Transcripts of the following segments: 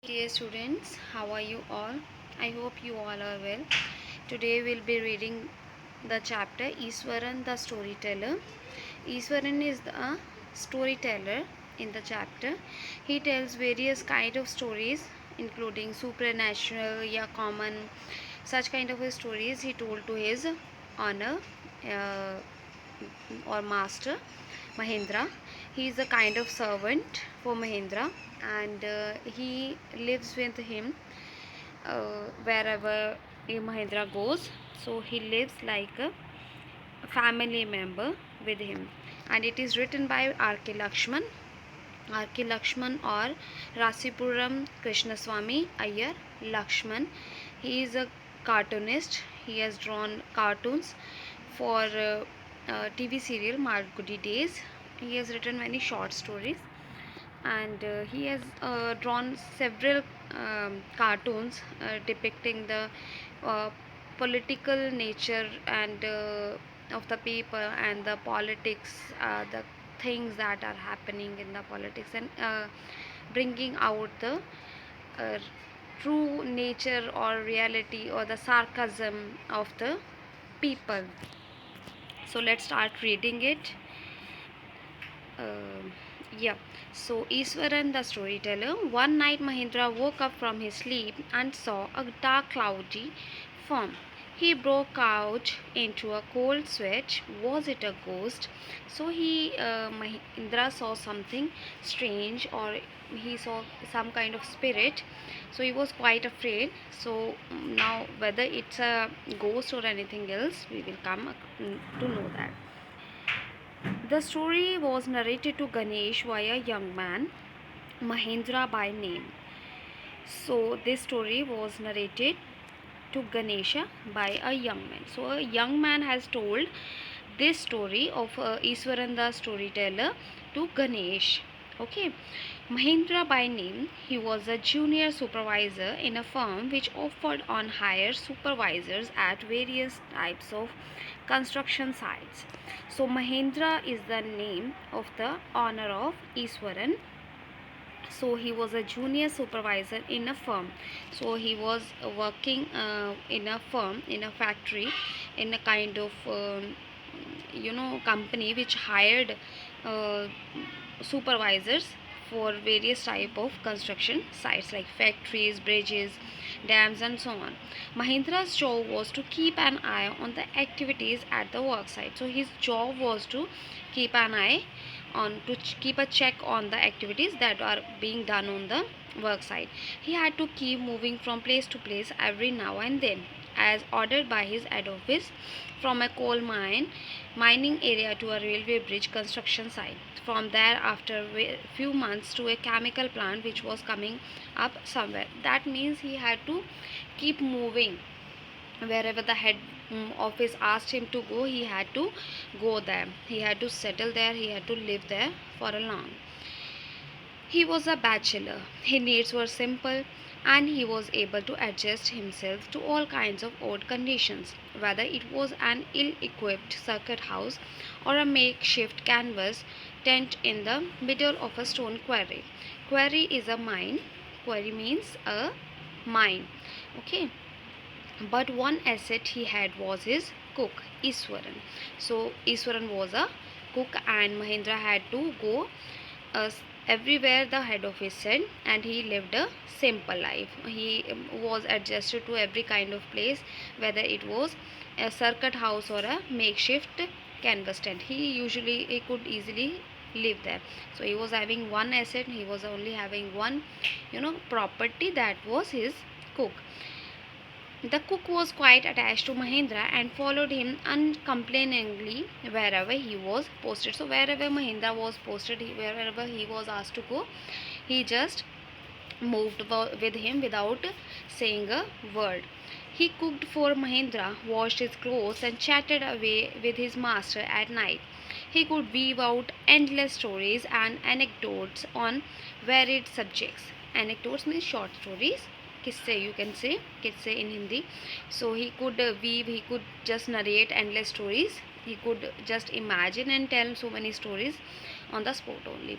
Dear students, how are you all? I hope you all are well. Today we'll be reading the chapter Iswaran the Storyteller. Iswaran is the storyteller in the chapter. He tells various kind of stories including supernatural, yeah, common, such kind of stories he told to his honor uh, or master Mahendra. He is a kind of servant for Mahendra, and he lives with him wherever Mahendra goes. So he lives like a family member with him, and it is written by R.K. Lakshman. R.K. Lakshman or Rasipuram Krishnaswamy Iyer Lakshman. He is a cartoonist. He has drawn cartoons for TV serial Malgudi Days. He has written many short stories, and he has drawn several cartoons depicting the uh, political nature and of the people and the politics, the things that are happening in the politics, and bringing out the uh, true nature or reality or the sarcasm of the people. So let's start reading it. Um yeah. So Iswaran the storyteller. One night Mahendra woke up from his sleep and saw a dark cloudy form. He broke out into a cold sweat. Was it a ghost? So Mahendra saw something strange, or he saw some kind of spirit. So he was quite afraid. So now whether it's a ghost or anything else, we will come to know that. The story was narrated to Ganesh by a young man, Mahendra by name. So, this story was narrated to Ganesha by a young man. So, a young man has told this story of Iswaran the storyteller to Ganesh. Okay, Mahendra by name, he was a junior supervisor in a firm which offered on hire supervisors at various types of construction sites. So Mahendra is the name of the owner of Iswaran. So he was a junior supervisor in a firm. So he was working in a firm, in a factory, in a kind of company which hired uh, supervisors for various type of construction sites like factories, bridges, dams, and so on. Mahindra's job was to keep an eye on the activities at the work site. So his job was to keep an eye on, to keep a check on the activities that are being done on the work site. He had to keep moving from place to place every now and then, as ordered by his head office, from a coal mining area to a railway bridge construction site. From there, after a few months, to a chemical plant which was coming up somewhere. That means he had to keep moving wherever the head office asked him to go. He had to go there, he had to settle there, he had to live there for a long. He was a bachelor, his needs were simple, and he was able to adjust himself to all kinds of odd conditions, whether it was an ill equipped circuit house or a makeshift canvas tent in the middle of a stone quarry. Quarry is a mine. Quarry means a mine. Okay, but one asset he had was his cook, Iswaran. So Iswaran was a cook, and Mahendra had to go uh, everywhere the head office said, and he lived a simple life. He was adjusted to every kind of place, whether it was a circuit house or a makeshift canvas tent. He could easily live there. So he was having one asset, he was only having one property, that was his cook. The cook was quite attached to Mahendra and followed him uncomplainingly wherever he was posted. So wherever Mahendra was posted, wherever he was asked to go, he just moved with him without saying a word. He cooked for Mahendra, washed his clothes, and chatted away with his master at night. He could weave out endless stories and anecdotes on varied subjects. Anecdotes means short stories. Kisse, you can say kisse in Hindi. So he could weave, he could just narrate endless stories, he could just imagine and tell so many stories on the spot only.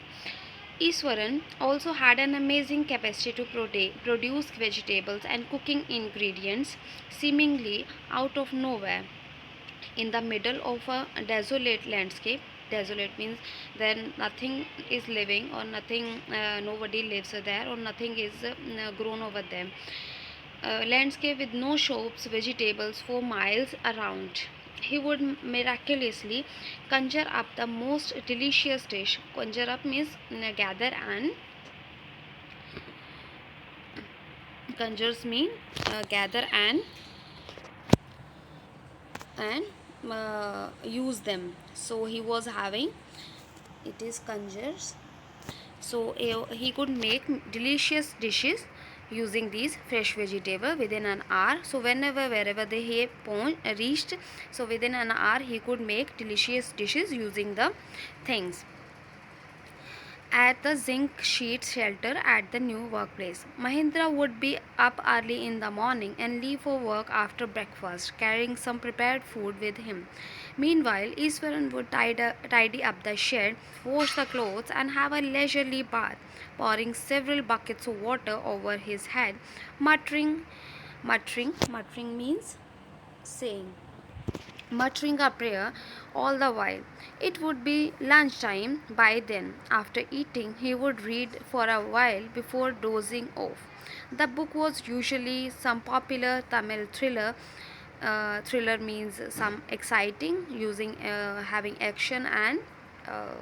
Iswaran also had an amazing capacity to produce vegetables and cooking ingredients seemingly out of nowhere. In the middle of a desolate landscape, desolate means then nothing is living or nothing, nobody lives there or nothing is grown over them, landscape with no shops, vegetables for miles around. He would miraculously conjure up the most delicious dish. Conjure up means gather, and conjures mean gather and use them. So he was having, it is conjures. So he could make delicious dishes using these fresh vegetable within an hour. So whenever wherever they he reached, so within an hour he could make delicious dishes using the things. At the zinc sheet shelter at the new workplace, Mahindra would be up early in the morning and leave for work after breakfast, carrying some prepared food with him. Meanwhile, Iswaran would tidy up the shed, wash the clothes, and have a leisurely bath, pouring several buckets of water over his head, muttering means saying, muttering a prayer all the while. It would be lunchtime by then. After eating, he would read for a while before dozing off. The book was usually some popular Tamil thriller. Thriller means some exciting, using having action and uh,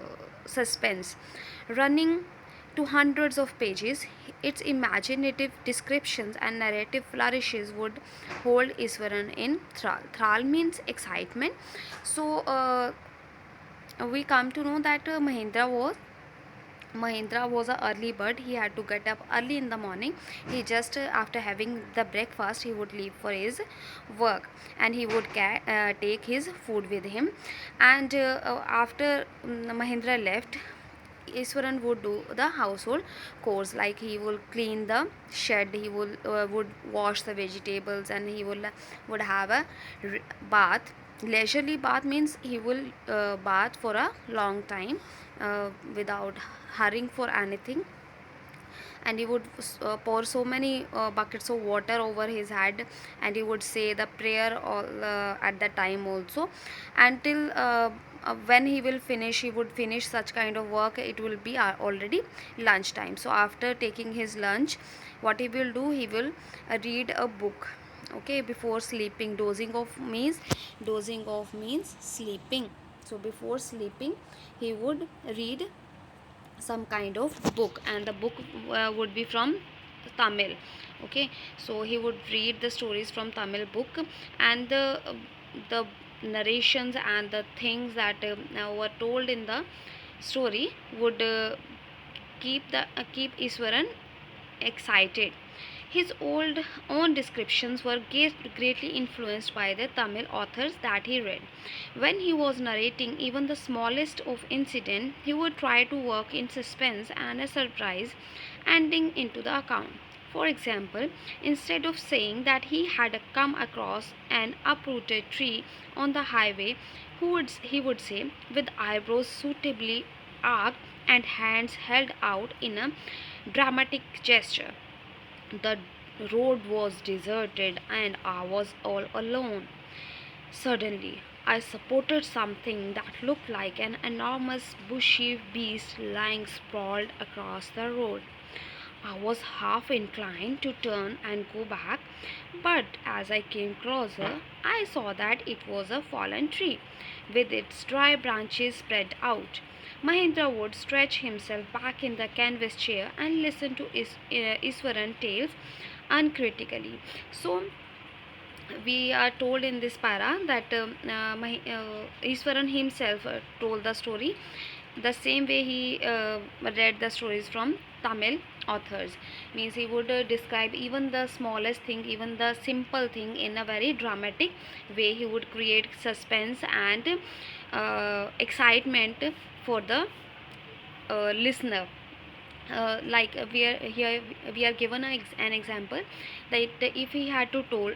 suspense, running to hundreds of pages. Its imaginative descriptions and narrative flourishes would hold Iswaran in thrall. Thrall means excitement. So we come to know that Mahendra was a early bird. He had to get up early in the morning. He just after having the breakfast, he would leave for his work, and he would take his food with him. And after Mahendra left, Iswaran would do the household chores, like he will clean the shed, he will would wash the vegetables, and he will would have a bath. Leisurely bath means he will bath for a long time without hurrying for anything, and he would pour so many buckets of water over his head, and he would say the prayer all at the time also, until when he will finish, he would finish such kind of work, it will be already lunchtime. So after taking his lunch, what he will do, he will read a book, okay, before sleeping. Dozing off means sleeping. So before sleeping, he would read some kind of book, and the book would be from Tamil, okay. So he would read the stories from Tamil book, and the narrations and the things that were told in the story would keep Iswaran excited. His own descriptions were greatly influenced by the Tamil authors that he read. When he was narrating even the smallest of incident, he would try to work in suspense and a surprise ending into the account. For example, instead of saying that he had come across an uprooted tree on the highway, he would say, with eyebrows suitably arched and hands held out in a dramatic gesture, the road was deserted and I was all alone. Suddenly, I spotted something that looked like an enormous bushy beast lying sprawled across the road. I was half inclined to turn and go back, but as I came closer, I saw that it was a fallen tree with its dry branches spread out. Mahendra would stretch himself back in the canvas chair and listen to Iswaran tales uncritically. So, we are told in this para that Iswaran himself told the story the same way he read the stories from Tamil authors. Means he would describe even the smallest thing, even the simple thing, in a very dramatic way. He would create suspense and excitement for the listener. we are given an example that if he had to told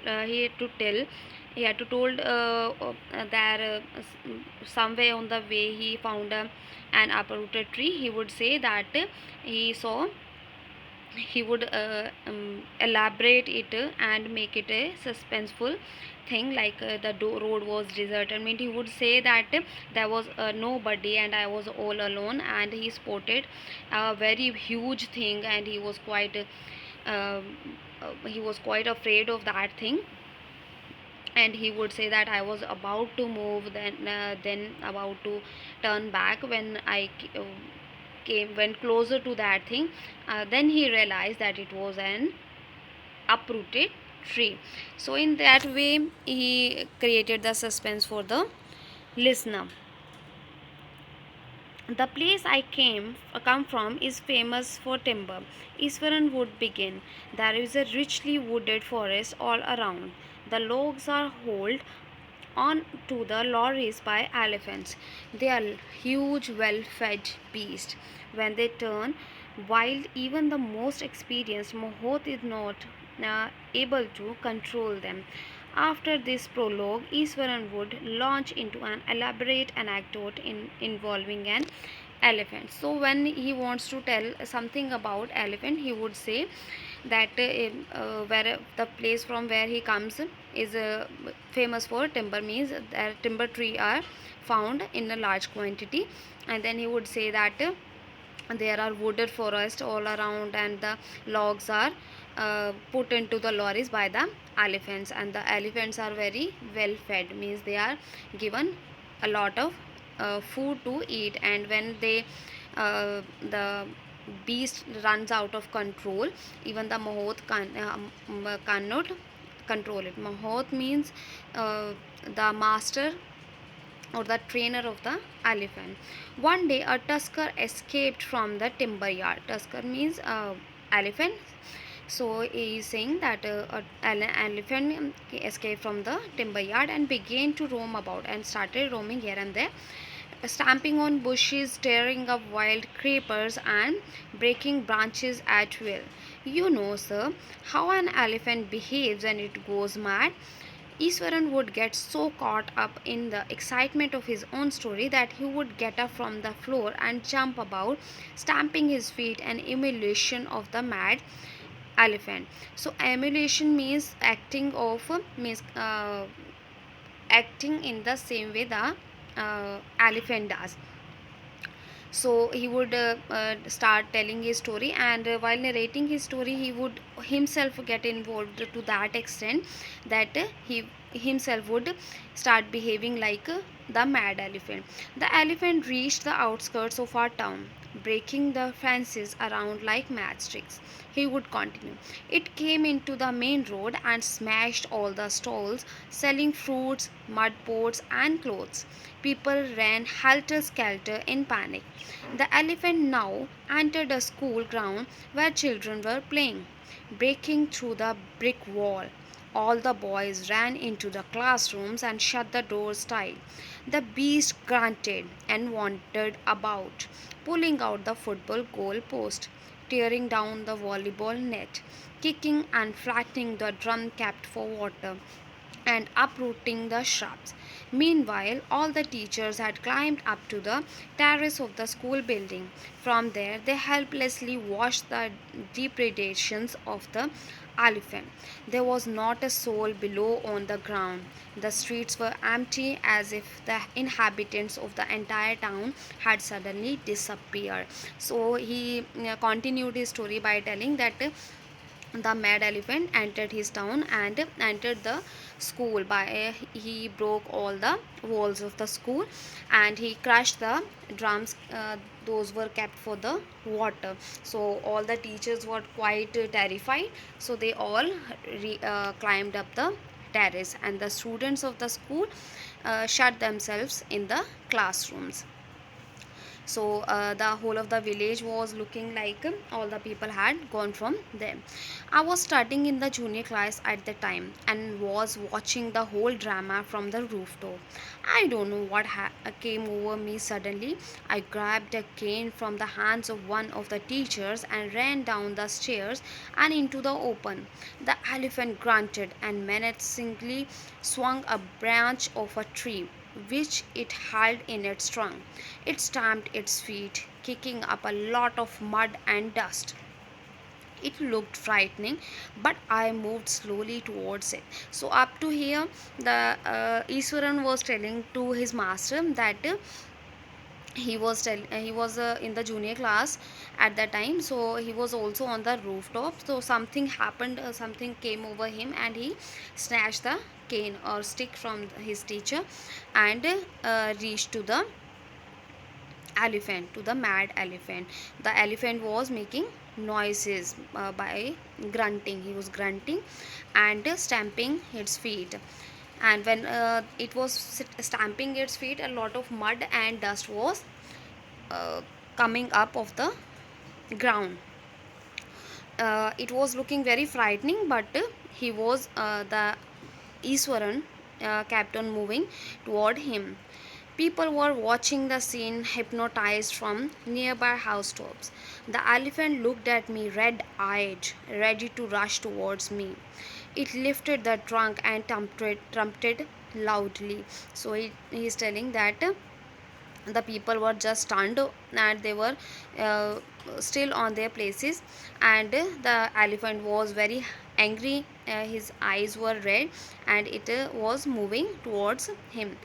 that somewhere on the way he found an uprooted tree. He would say that he saw he would elaborate it and make it a suspenseful thing, like road was deserted. I mean, he would say that there was nobody and I was all alone, and he spotted a very huge thing, and he was quite afraid of that thing. And he would say that I was about to move, then about to turn back when came went closer to that thing. Then he realized that it was an uprooted tree. So in that way he created the suspense for the listener. The place I come from is famous for timber. Iswaran would begin. There is a richly wooded forest all around. The logs are hauled on to the lorries by elephants. They are huge, well fed beasts. When they turn wild, even the most experienced Mohoth is not able to control them. After this prologue, Iswaran would launch into an elaborate anecdote involving an elephant. So when he wants to tell something about elephant, he would say that where the place from where he comes is famous for timber, means that timber tree are found in a large quantity. And then he would say that there are wooded forests all around, and the logs are put into the lorries by the elephants, and the elephants are very well fed, means they are given a lot of food to eat. And when the beast runs out of control, even the Mahoth cannot control it. Mahoth means the master or the trainer of the elephant. One day, a tusker escaped from the timber yard. Tusker means elephant. So he is saying that an elephant escaped from the timber yard and began to roam about, and started roaming here and there, stamping on bushes, tearing up wild creepers, and breaking branches at will. You know, sir, how an elephant behaves when it goes mad. Iswaran would get so caught up in the excitement of his own story that he would get up from the floor and jump about, stamping his feet, an emulation of the mad elephant. So emulation means acting in the same way the elephant does. So he would start telling his story, and while narrating his story he would himself get involved to that extent that he himself would start behaving like the mad elephant. The elephant reached the outskirts of our town, breaking the fences around like matchsticks. He would continue. It came into the main road and smashed all the stalls selling fruits, mud pots, and clothes. People ran helter skelter in panic. The elephant now entered a school ground where children were playing, breaking through the brick wall. All the boys ran into the classrooms and shut the doors tight. The beast grunted and wandered about, pulling out the football goal post, tearing down the volleyball net, kicking and flattening the drum kept for water, and uprooting the shrubs. Meanwhile, all the teachers had climbed up to the terrace of the school building. From there, they helplessly watched the depredations of the elephant. There was not a soul below on the ground. The streets were empty, as if the inhabitants of the entire town had suddenly disappeared. So he continued his story by telling that the mad elephant entered his town and entered the school by he broke all the walls of the school, and he crushed the drums, those were kept for the water. So all the teachers were quite terrified, so they all climbed up the terrace, and the students of the school shut themselves in the classrooms. So the whole of the village was looking like all the people had gone from them. I was studying in the junior class at the time and was watching the whole drama from the rooftop. I don't know what came over me suddenly. I grabbed a cane from the hands of one of the teachers and ran down the stairs and into the open. The elephant grunted and menacingly swung a branch of a tree which it held in its trunk. It stamped its feet, kicking up a lot of mud and dust. It looked frightening, but I moved slowly towards it. So up to here, the Iswaran was telling to his master that he was in the junior class at that time, so he was also on the rooftop. So something happened, something came over him, and he snatched the cane or stick from his teacher and reached to the elephant, to the mad elephant. The elephant was making noises by grunting. He was grunting and stamping its feet. And when it was stamping its feet, a lot of mud and dust was uh, coming up of the ground. It was looking very frightening, but he was the Iswaran kept on moving toward him. People were watching the scene, hypnotized from nearby housetops. The elephant looked at me red eyed, ready to rush towards me. It lifted the trunk and trumpeted loudly. So he is telling that the people were just stunned and they were uh, still on their places, and the elephant was very angry. His eyes were red and it was moving towards him,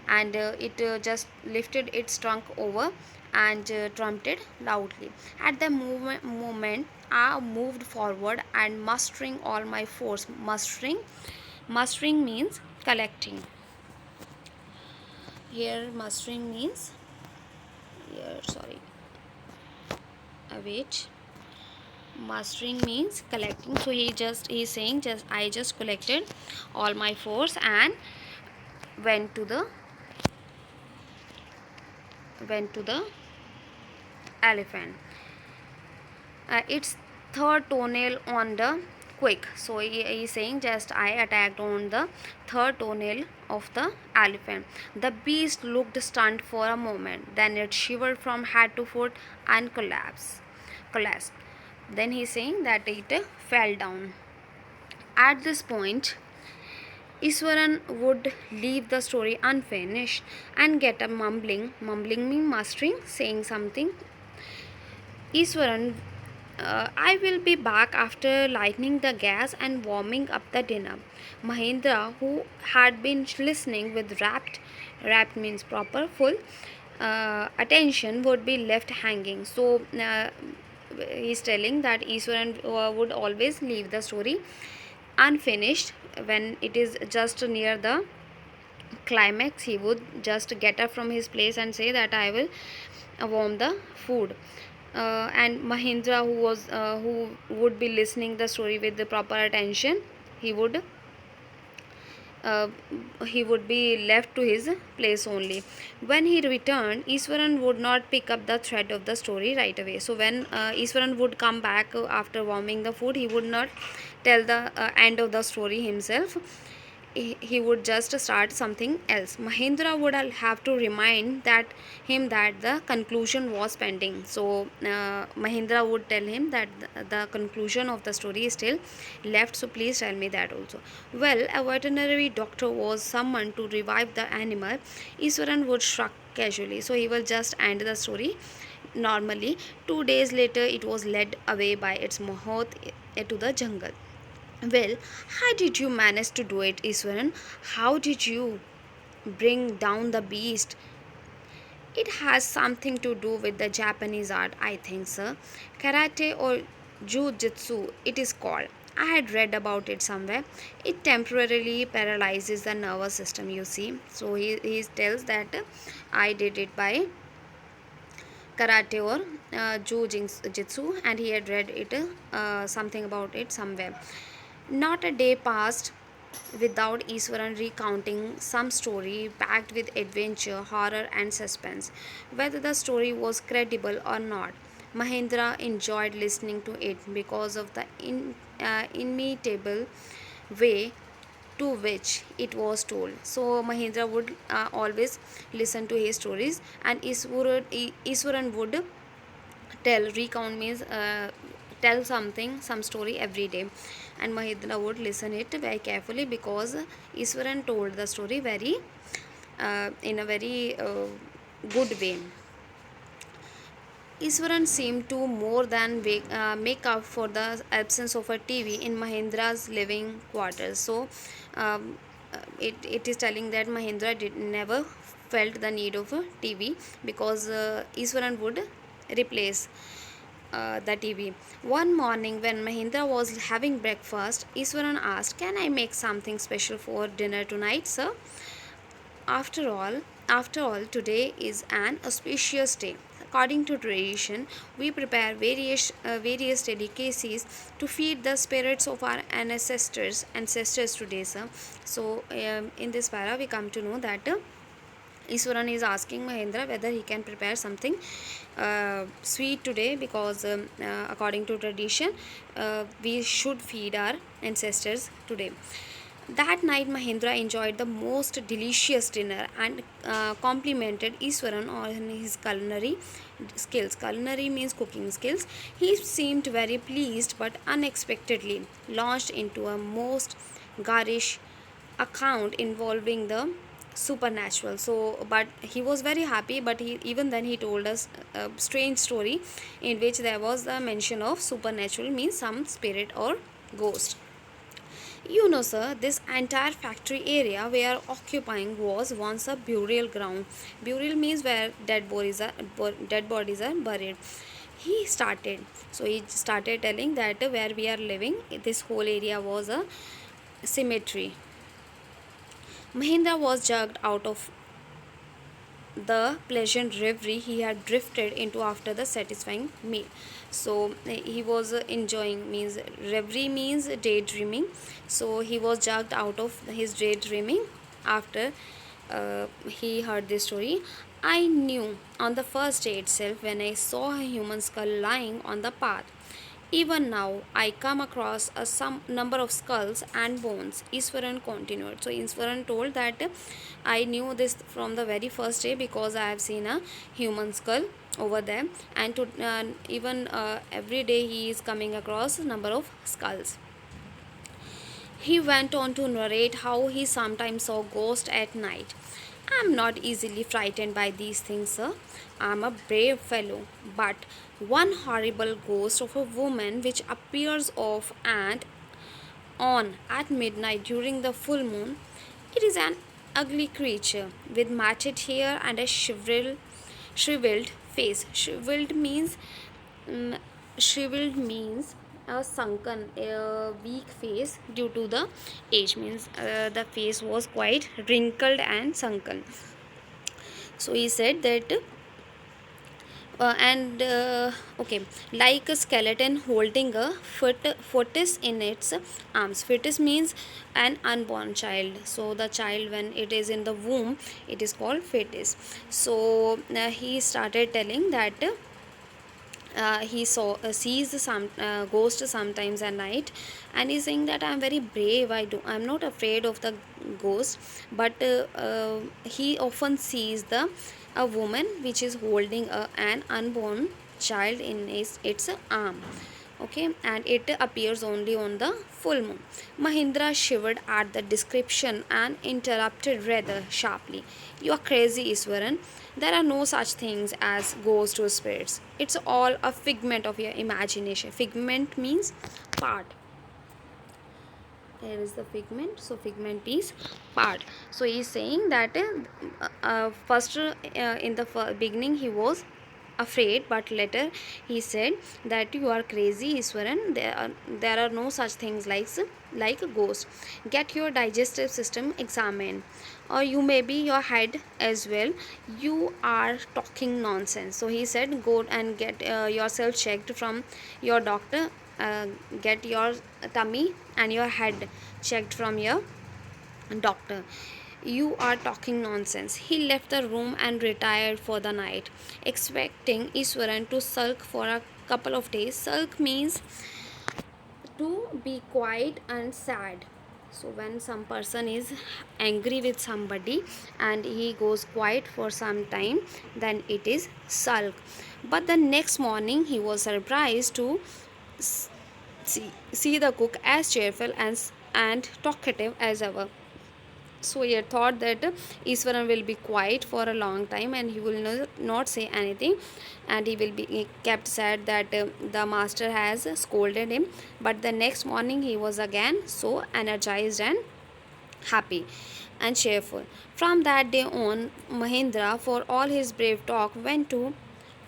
and it just lifted its trunk over and trumpeted loudly. At the moment I moved forward and mustering all my force. Mustering means collecting. Here mustering means, here sorry, wait, mastering means collecting. So he's saying, just I just collected all my force and went to the went to the elephant. Its third toenail on the quick. So he's saying, just I attacked on the third toenail of the elephant. The beast looked stunned for a moment, then it shivered from head to foot and collapsed. Then he's saying that it fell down. At this point, Iswaran would leave the story unfinished and get a mumbling means mustering, saying something. Iswaran, I will be back after lighting the gas and warming up the dinner. Mahendra, who had been listening with rapt means proper, full attention, would be left hanging. So he's telling that Iswaran would always leave the story unfinished when it is just near the climax. He would just get up from his place and say that I will warm the food. And Mahindra, who would be listening the story with the proper attention, he would uh, he would be left to his place only. When he returned, Iswaran would not pick up the thread of the story right away. So when Iswaran would come back after warming the food, he would not tell the end of the story himself. He would just start something else. Mahendra would have to remind him that the conclusion was pending. So Mahendra would tell him that the conclusion of the story is still left, so please tell me that also. Well, a veterinary doctor was summoned to revive the animal. Iswaran would shrug casually, so he will just end the story normally. 2 days later, it was led away by its mahout to the jungle. Well, how did you manage to do it, Iswaran? How did you bring down the beast? It has something to do with the Japanese art, I think, sir. Karate or Jiu-Jitsu, it is called. I had read about it somewhere. It temporarily paralyzes the nervous system, you see. So he tells that I did it by karate or jiu-jitsu, and he had read it something about it somewhere. Not a day passed without Iswaran recounting some story packed with adventure, horror, and suspense. Whether the story was credible or not, Mahendra enjoyed listening to it because of the inimitable way to which it was told. So Mahendra would always listen to his stories, and Iswaran would recount means tell something, some story every day, and Mahendra would listen it very carefully because Iswaran told the story very in a very good way. Iswaran seemed to more than make up for the absence of a TV in Mahendra's living quarters. So, it is telling that Mahendra did never felt the need of a TV because Iswaran would replace the TV. One morning, when Mahendra was having breakfast, Iswaran asked, "Can I make something special for dinner tonight, sir?" After all, today is an auspicious day. According to tradition, we prepare various delicacies to feed the spirits of our ancestors today, sir. So, in this para, we come to know that Iswaran is asking Mahendra whether he can prepare something sweet today because, according to tradition, we should feed our ancestors today. That night, Mahendra enjoyed the most delicious dinner and complimented Iswaran on his culinary skills. Culinary means cooking skills. He seemed very pleased but unexpectedly launched into a most garish account involving the supernatural. So, but he was very happy, but even then he told us a strange story in which there was the mention of supernatural means some spirit or ghost. You know, sir, this entire factory area we are occupying was once a burial ground. Burial means where dead bodies are buried. He started. So he started telling that where we are living, this whole area was a cemetery. Mahendra was jerked out of the pleasant reverie he had drifted into after the satisfying meal. So he was enjoying means reverie means daydreaming. So he was jerked out of his daydreaming after he heard this story. I knew on the first day itself when I saw a human skull lying on the path. Even now, I come across a some number of skulls and bones. Iswaran continued. So Iswaran told that I knew this from the very first day because I have seen a human skull over there, and even every day he is coming across a number of skulls. He went on to narrate how he sometimes saw ghosts at night. I am not easily frightened by these things, sir. I am a brave fellow. But one horrible ghost of a woman which appears off and on at midnight during the full moon, it is an ugly creature with matted hair and a shriveled face. Mm, shriveled means a sunken, a weak face due to the age. Means the face was quite wrinkled and sunken. So he said that and okay, like a skeleton holding a fetus in its arms. Fetus means an unborn child. So the child when it is in the womb, it is called fetus. So he started telling that he sees some ghost sometimes at night, and he's saying that I'm very brave. I'm not afraid of the ghost, but he often sees the a woman which is holding an unborn child in its arm. Okay, and it appears only on the full moon. Mahindra shivered at the description and interrupted rather sharply. You are crazy, Iswaran. There are no such things as ghosts or spirits. It's all a figment of your imagination. Figment means part. Here is the figment. So figment is part. So he is saying that first in the beginning he was afraid, but later he said that you are crazy, Iswaran. There are no such things like a ghost. Get your digestive system examined, or you may be your head as well. You are talking nonsense. So he said go and get yourself checked from your doctor. Get your tummy and your head checked from your Doctor, you are talking nonsense. He left the room and retired for the night, expecting Iswaran to sulk for a couple of days. Sulk means to be quiet and sad. So when some person is angry with somebody and he goes quiet for some time, then it is sulk. But the next morning he was surprised to see the cook as cheerful and talkative as ever. So he had thought that Iswaran will be quiet for a long time and he will not say anything, and he will be kept sad that the master has scolded him. But the next morning he was again so energized and happy and cheerful. From that day on, Mahendra, for all his brave talk, went to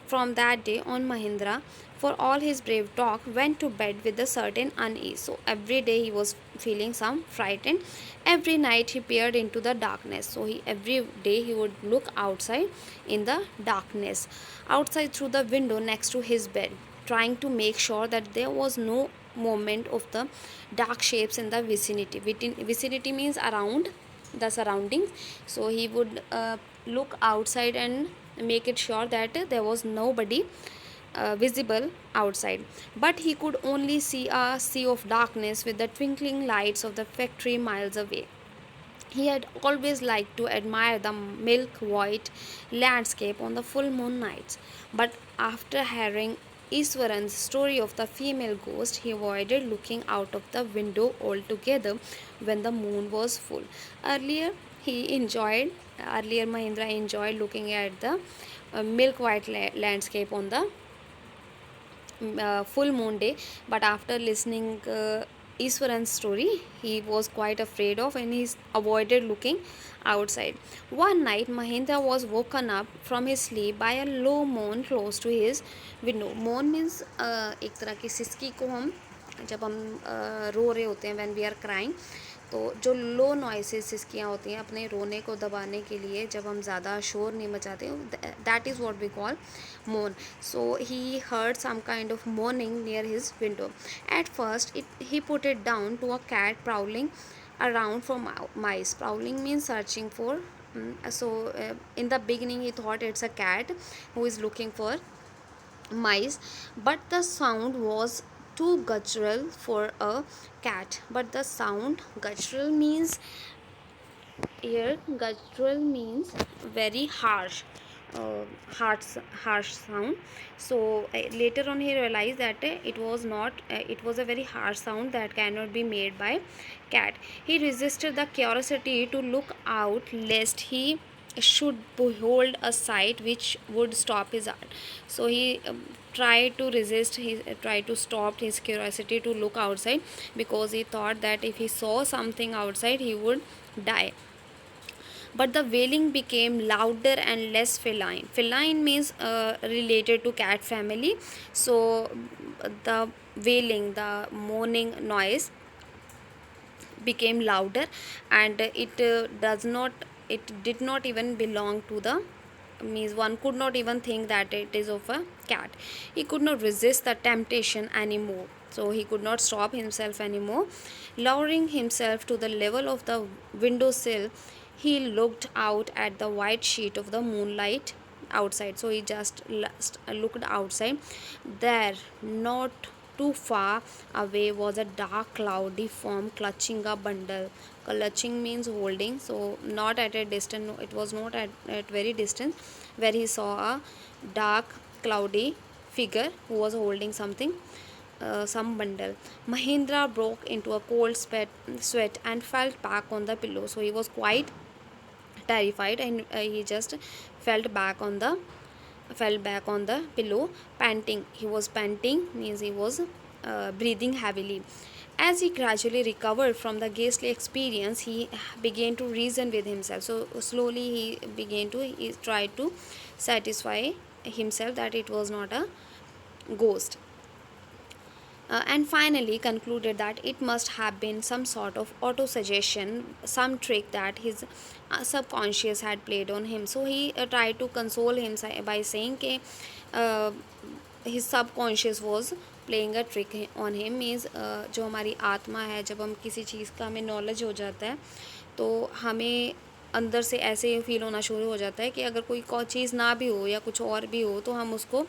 from that day on, Mahindra, for all his brave talk, went to bed with a certain unease. So every day he was feeling some frightened. Every night he peered into the darkness. So every day he would look outside in the darkness, outside through the window next to his bed, trying to make sure that there was no movement of the dark shapes in the vicinity. Vicinity means around the surroundings. So he would look outside and make it sure that there was nobody visible outside, but he could only see a sea of darkness with the twinkling lights of the factory miles away. He had always liked to admire the milk white landscape on the full moon nights, but after hearing Iswaran's story of the female ghost, he avoided looking out of the window altogether when the moon was full. Earlier, he enjoyed, earlier Mahindra enjoyed looking at the milk white landscape on the full moon day, but after listening Iswaran's story, he was quite afraid of and he avoided looking outside. One night, Mahendra was woken up from his sleep by a low moan close to his window. Moan means एक तरह की सिसकी को हम जब हम रो रहे होते हैं when we are crying, तो जो लो नॉइसेस सिसकियाँ होती हैं अपने रोने को दबाने के लिए, जब हम ज़्यादा शोर नहीं मचाते, that is what we call moan. So he heard some kind of moaning near his window. At first, he put it down to a cat prowling around for mice. Prowling means searching for. In the beginning, he thought it's a cat who is looking for mice, but the sound was too guttural for a cat. But the sound, guttural means here, guttural means very harsh, uh, harsh, harsh sound. So later on he realized that it was not, it was a very harsh sound that cannot be made by cat. He resisted the curiosity to look out lest he should behold a sight which would stop his art. So he tried to resist, he tried to stop his curiosity to look outside, because he thought that if he saw something outside he would die. But the wailing became louder and less feline. Feline means related to cat family. So the wailing, the moaning noise became louder, and it did not even belong to the, means one could not even think that it is of a cat. He could not resist the temptation anymore, so he could not stop himself anymore. Lowering himself to the level of the windowsill, he looked out at the white sheet of the moonlight outside. So he just looked outside. There, not too far away, was a dark cloudy form clutching a bundle. Clutching means holding, so not at a distance, no, it was not at very distance, where he saw a dark cloudy figure who was holding something, some bundle. Mahindra broke into a cold sweat and fell back on the pillow. So he was quite terrified, and he just fell back on the fell back on the pillow, panting. He was panting, means he was breathing heavily. As he gradually recovered from the ghastly experience, he began to reason with himself. So slowly he tried to satisfy himself that it was not a ghost, and finally concluded that it must have been some sort of auto suggestion, some trick that his subconscious had played on him. So he tried to console him by saying that uh, his subconscious was playing a trick on him, means जो हमारी आत्मा है, जब हम किसी चीज़ का हमें knowledge हो जाता है तो हमें अंदर से ऐसे फील होना शुरू हो जाता है कि अगर कोई चीज़ ना भी हो या कुछ और भी हो तो हम उसको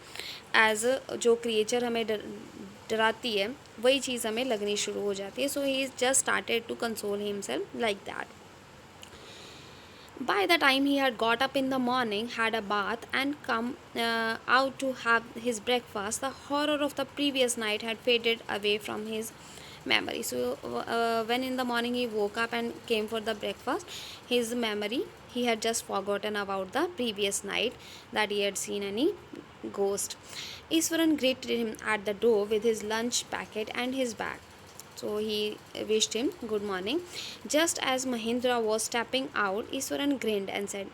एज जो क्रिएचर हमें डराती है वही चीज़ हमें लगनी शुरू हो जाती है. So he just started to console himself like that. By the time he had got up in the morning, had a bath, and come out to have his breakfast, the horror of the previous night had faded away from his memory. So, when in the morning he woke up and came for the breakfast, his memory, he had just forgotten about the previous night that he had seen any ghost. Iswaran greeted him at the door with his lunch packet and his bag. So he wished him good morning. Just as Mahendra was stepping out, Iswaran grinned and said,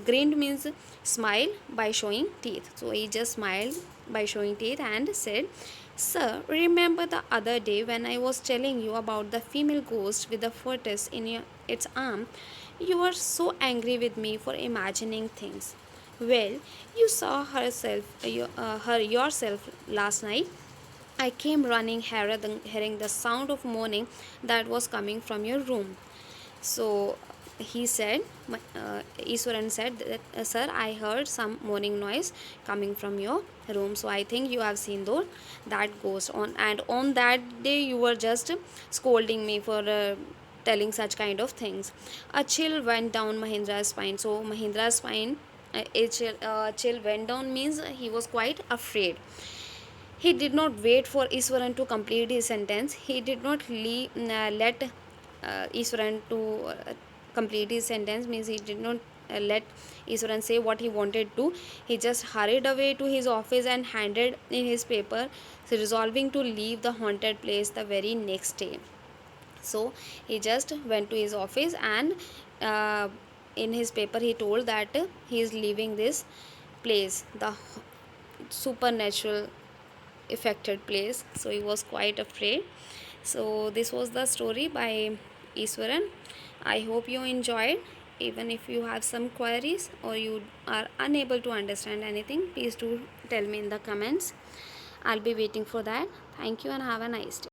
grinned means smile by showing teeth. So he just smiled by showing teeth and said, Sir, remember the other day when I was telling you about the female ghost with the fetus in its arm? You were so angry with me for imagining things. Well, you saw her yourself last night. I came running, hearing the sound of moaning that was coming from your room. So he said, Iswaran said, that, Sir, I heard some moaning noise coming from your room. So I think you have seen that ghost. And on that day, you were just scolding me for telling such kind of things. A chill went down Mahindra's spine. So Mahindra's spine, chill went down means he was quite afraid. He did not wait for Iswaran to complete his sentence. He did not let Iswaran to complete his sentence, means he did not let Iswaran say what he wanted to. He just hurried away to his office and handed in his paper, resolving to leave the haunted place the very next day. So he just went to his office and uh, in his paper he told that he is leaving this place, the supernatural affected place. So he was quite afraid. So this was the story by Iswaran. I hope you enjoyed. Even if you have some queries or you are unable to understand anything, please do tell me in the comments. I'll be waiting for that. Thank you and have a nice day.